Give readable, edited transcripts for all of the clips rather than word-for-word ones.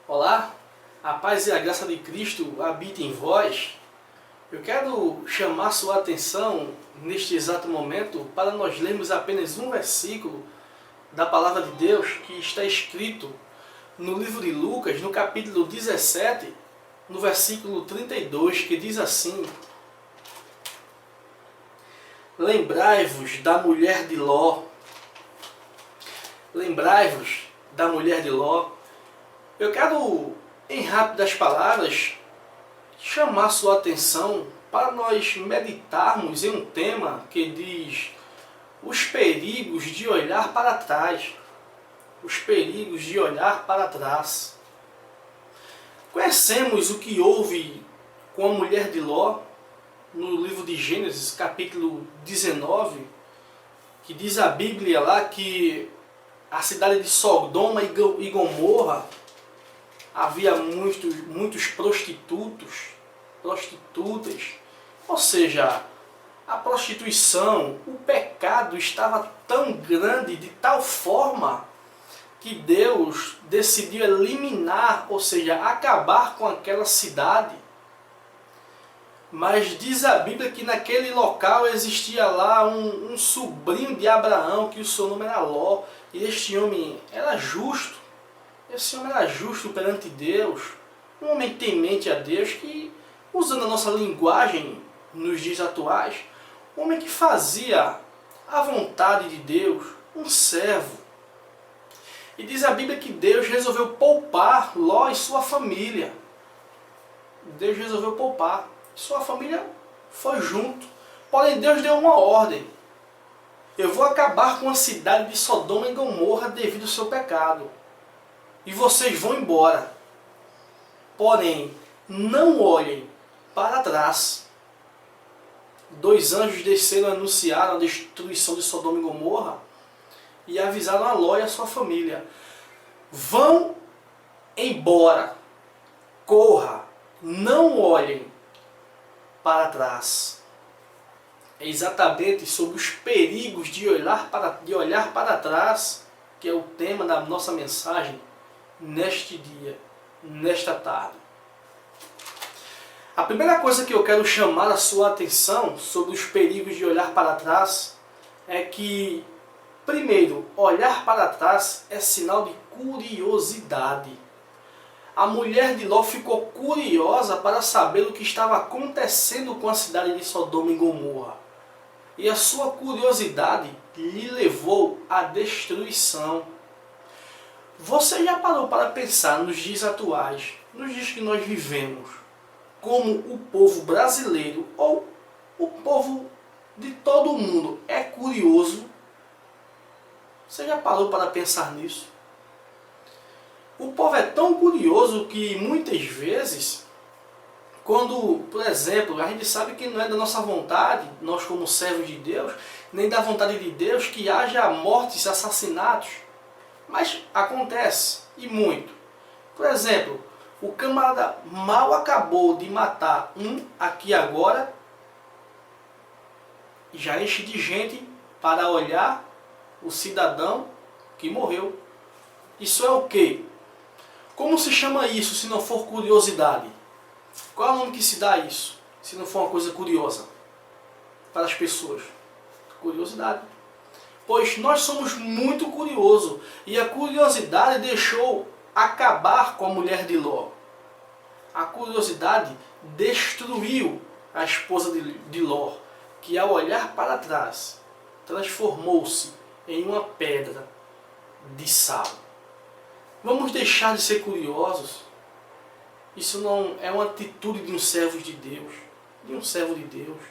Olá, a paz e a graça de Cristo habita em vós. Eu quero chamar sua atenção neste exato momento para nós lermos apenas um versículo da palavra de Deus que está escrito no livro de Lucas, no capítulo 17, no versículo 32, que diz assim: Lembrai-vos da mulher de Ló. Lembrai-vos da mulher de Ló. Eu quero, em rápidas palavras, chamar sua atenção para nós meditarmos em um tema que diz os perigos de olhar para trás. Os perigos de olhar para trás. Conhecemos o que houve com a mulher de Ló no livro de Gênesis, capítulo 19, que diz a Bíblia lá que a cidade de Sodoma e Gomorra havia muitos prostitutas, ou seja, a prostituição, o pecado estava tão grande, de tal forma que Deus decidiu eliminar, ou seja, acabar com aquela cidade. Mas diz a Bíblia que naquele local existia lá um sobrinho de Abraão, que o seu nome era Ló, e este homem era justo. Esse homem era justo perante Deus, um homem temente a Deus, que, usando a nossa linguagem nos dias atuais, um homem que fazia a vontade de Deus, um servo. E diz a Bíblia que Deus resolveu poupar Ló e sua família. Deus resolveu poupar. Sua família foi junto. Porém, Deus deu uma ordem. Eu vou acabar com a cidade de Sodoma e Gomorra devido ao seu pecado. E vocês vão embora. Porém, não olhem para trás. 2 anjos desceram e anunciaram a destruição de Sodoma e Gomorra e avisaram a Ló e a sua família: vão embora, corra, não olhem para trás. É exatamente sobre os perigos de olhar para trás que é o tema da nossa mensagem neste dia, nesta tarde. A primeira coisa que eu quero chamar a sua atenção sobre os perigos de olhar para trás é que, primeiro, olhar para trás é sinal de curiosidade. A mulher de Ló ficou curiosa para saber o que estava acontecendo com a cidade de Sodoma e Gomorra. E a sua curiosidade lhe levou à destruição. Você já parou para pensar nos dias atuais, nos dias que nós vivemos, como o povo brasileiro ou o povo de todo o mundo é curioso? Você já parou para pensar nisso? O povo é tão curioso que muitas vezes, quando, por exemplo, a gente sabe que não é da nossa vontade, nós como servos de Deus, nem da vontade de Deus que haja mortes, assassinatos. Mas acontece, e muito. Por exemplo, o camarada mal acabou de matar um aqui agora, e já enche de gente para olhar o cidadão que morreu. Isso é o quê? Como se chama isso se não for curiosidade? Qual é o nome que se dá a isso, se não for uma coisa curiosa para as pessoas? Curiosidade. Pois nós somos muito curiosos, e a curiosidade deixou acabar com a mulher de Ló. A curiosidade destruiu a esposa de Ló, que ao olhar para trás, transformou-se em uma pedra de sal. Vamos deixar de ser curiosos? Isso não é uma atitude de um servo de Deus, de um servo de Deus.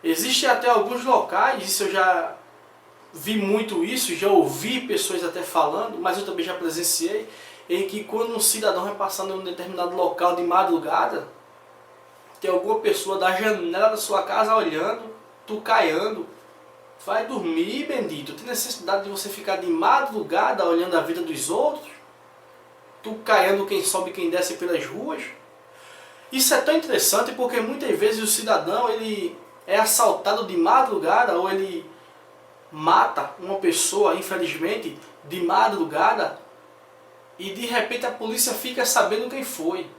Existem até alguns locais, isso eu já vi muito isso, já ouvi pessoas até falando, mas eu também já presenciei, em que quando um cidadão vai passando em um determinado local de madrugada, tem alguma pessoa da janela da sua casa olhando, tucaiando. Vai dormir, bendito. Tem necessidade de você ficar de madrugada olhando a vida dos outros? Tucaiando quem sobe e quem desce pelas ruas? Isso é tão interessante porque muitas vezes o cidadão ele é assaltado de madrugada, ou ele mata uma pessoa, infelizmente, de madrugada, e de repente a polícia fica sabendo quem foi.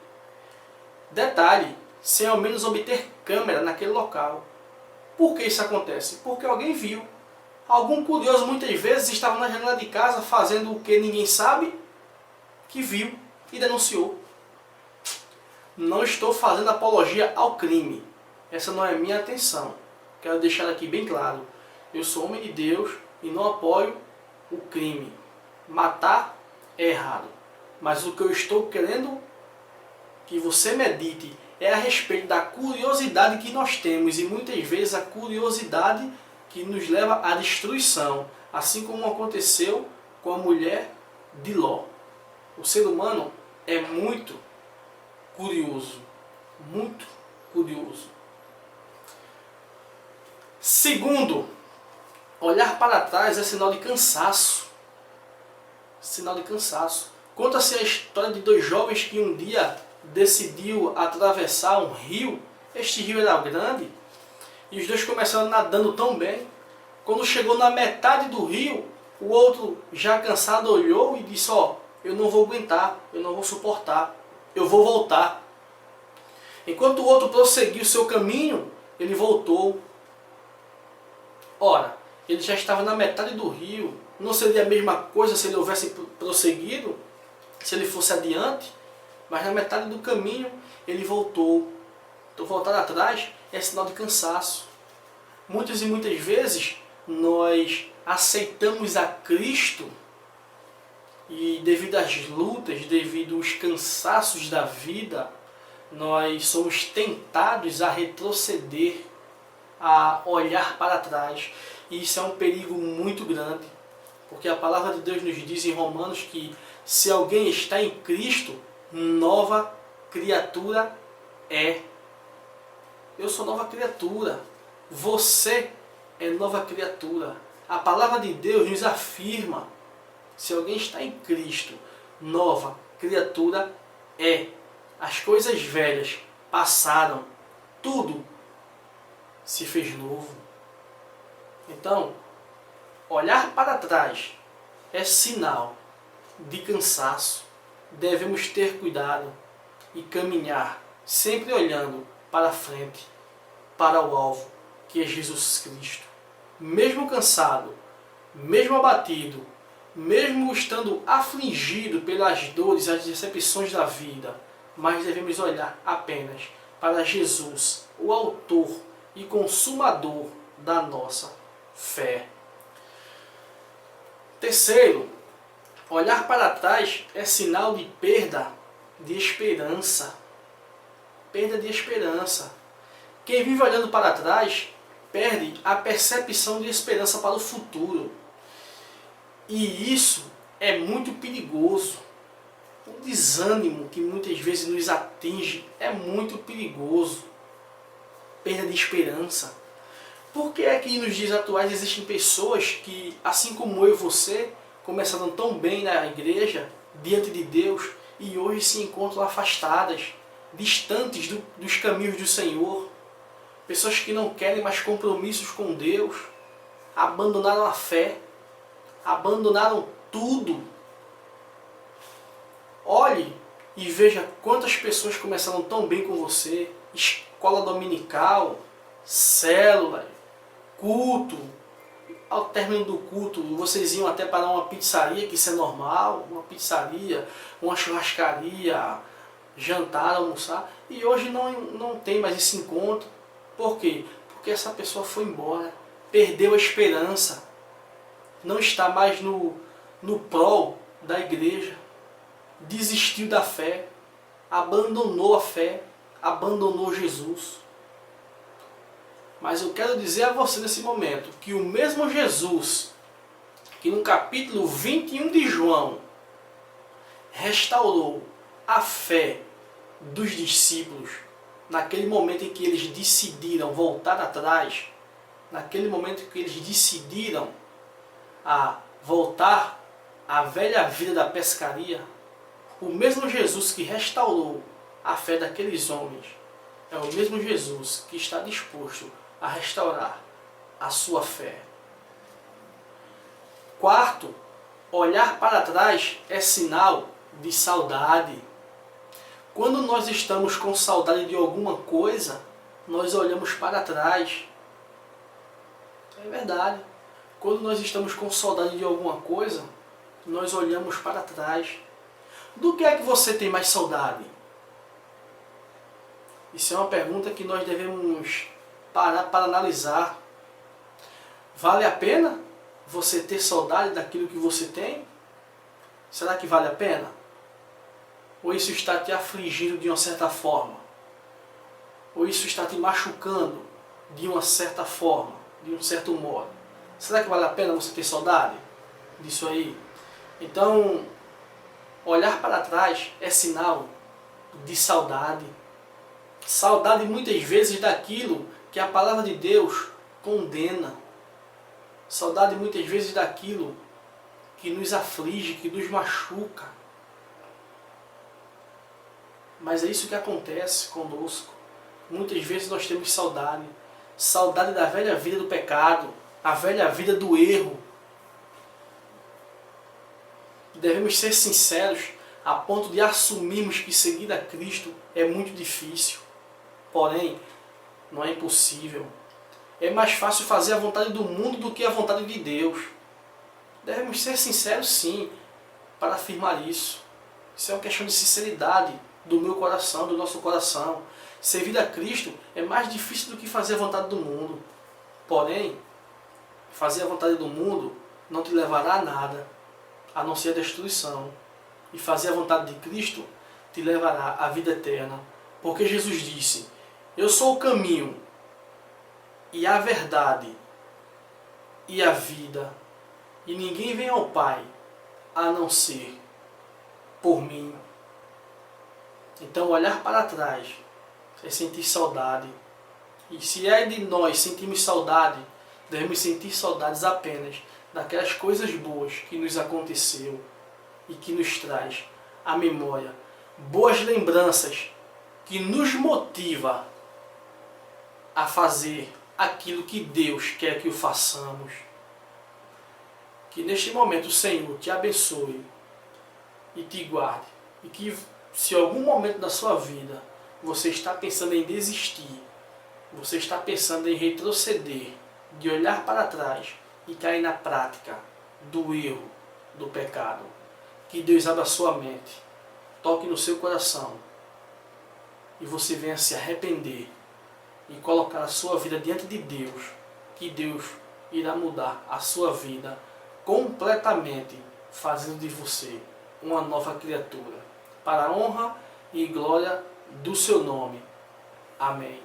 Detalhe, sem ao menos obter câmera naquele local. Por que isso acontece? Porque alguém viu. Algum curioso muitas vezes estava na janela de casa fazendo o que ninguém sabe, que viu e denunciou. Não estou fazendo apologia ao crime. Essa não é a minha intenção. Quero deixar aqui bem claro. Eu sou homem de Deus e não apoio o crime. Matar é errado. Mas o que eu estou querendo que você medite é a respeito da curiosidade que nós temos. E muitas vezes a curiosidade que nos leva à destruição. Assim como aconteceu com a mulher de Ló. O ser humano é muito curioso. Muito curioso. Segundo, olhar para trás é sinal de cansaço. Sinal de cansaço. Conta-se a história de dois jovens que um dia decidiu atravessar um rio. Este rio era grande e os dois começaram nadando tão bem. Quando chegou na metade do rio, o outro, já cansado, olhou e disse: ó, eu não vou aguentar, eu não vou suportar, eu vou voltar. Enquanto o outro prosseguiu seu caminho, ele voltou. Ora, ele já estava na metade do rio. Não seria a mesma coisa se ele houvesse prosseguido, se ele fosse adiante? Mas na metade do caminho ele voltou. Então voltar atrás é sinal de cansaço. Muitas e muitas vezes nós aceitamos a Cristo e devido às lutas, devido aos cansaços da vida, nós somos tentados a retroceder, a olhar para trás. E isso é um perigo muito grande, porque a palavra de Deus nos diz em Romanos que se alguém está em Cristo, nova criatura é. Eu sou nova criatura. Você é nova criatura. A palavra de Deus nos afirma: se alguém está em Cristo, nova criatura é. As coisas velhas passaram, tudo se fez novo. Então, olhar para trás é sinal de cansaço. Devemos ter cuidado e caminhar sempre olhando para frente, para o alvo, que é Jesus Cristo. Mesmo cansado, mesmo abatido, mesmo estando afligido pelas dores, as decepções da vida, mas devemos olhar apenas para Jesus, o autor e consumador da nossa fé. Terceiro, olhar para trás é sinal de perda de esperança. Perda de esperança. Quem vive olhando para trás perde a percepção de esperança para o futuro. E isso é muito perigoso. O desânimo que muitas vezes nos atinge é muito perigoso. Perda de esperança. Por que é que nos dias atuais existem pessoas que, assim como eu e você, começaram tão bem na igreja, diante de Deus, e hoje se encontram afastadas, distantes dos caminhos do Senhor? Pessoas que não querem mais compromissos com Deus, abandonaram a fé, abandonaram tudo. Olhe e veja quantas pessoas começaram tão bem com você. Escola dominical, célula, culto. Ao término do culto, vocês iam até para uma pizzaria, que isso é normal, uma pizzaria, uma churrascaria, jantar, almoçar. E hoje não tem mais esse encontro. Por quê? Porque essa pessoa foi embora, perdeu a esperança, não está mais no prol da igreja, desistiu da fé, abandonou a fé, abandonou Jesus. Mas eu quero dizer a você nesse momento que o mesmo Jesus que no capítulo 21 de João restaurou a fé dos discípulos naquele momento em que eles decidiram voltar atrás, naquele momento em que eles decidiram a voltar à velha vida da pescaria, o mesmo Jesus que restaurou a fé daqueles homens é o mesmo Jesus que está disposto a restaurar a sua fé. Quarto, olhar para trás é sinal de saudade. Quando nós estamos com saudade de alguma coisa, nós olhamos para trás. É verdade. Quando nós estamos com saudade de alguma coisa, nós olhamos para trás. Do que é que você tem mais saudade? Isso é uma pergunta que nós devemos parar para analisar. Vale a pena você ter saudade daquilo que você tem? Será que vale a pena? Ou isso está te afligindo de uma certa forma? Ou isso está te machucando de uma certa forma, de um certo modo? Será que vale a pena você ter saudade disso aí? Então, olhar para trás é sinal de saudade. Saudade muitas vezes daquilo que a palavra de Deus condena. Saudade muitas vezes daquilo que nos aflige, que nos machuca. Mas é isso que acontece conosco. Muitas vezes nós temos saudade. Saudade da velha vida do pecado, a velha vida do erro. Devemos ser sinceros a ponto de assumirmos que seguir a Cristo é muito difícil. Porém, não é impossível. É mais fácil fazer a vontade do mundo do que a vontade de Deus. Devemos ser sinceros sim, para afirmar isso. Isso é uma questão de sinceridade do meu coração, do nosso coração. Servir a Cristo é mais difícil do que fazer a vontade do mundo. Porém, fazer a vontade do mundo não te levará a nada, a não ser a destruição. E fazer a vontade de Cristo te levará à vida eterna. Porque Jesus disse: eu sou o caminho, e a verdade, e a vida, e ninguém vem ao Pai, a não ser por mim. Então, olhar para trás é sentir saudade. E se é de nós sentirmos saudade, devemos sentir saudades apenas daquelas coisas boas que nos aconteceu e que nos traz à memória boas lembranças que nos motiva a fazer aquilo que Deus quer que o façamos. Que neste momento o Senhor te abençoe e te guarde. E que se em algum momento da sua vida você está pensando em desistir, você está pensando em retroceder, de olhar para trás e cair na prática do erro, do pecado, que Deus abra a sua mente, toque no seu coração e você venha se arrepender e colocar a sua vida diante de Deus, que Deus irá mudar a sua vida completamente, fazendo de você uma nova criatura, para a honra e glória do seu nome. Amém.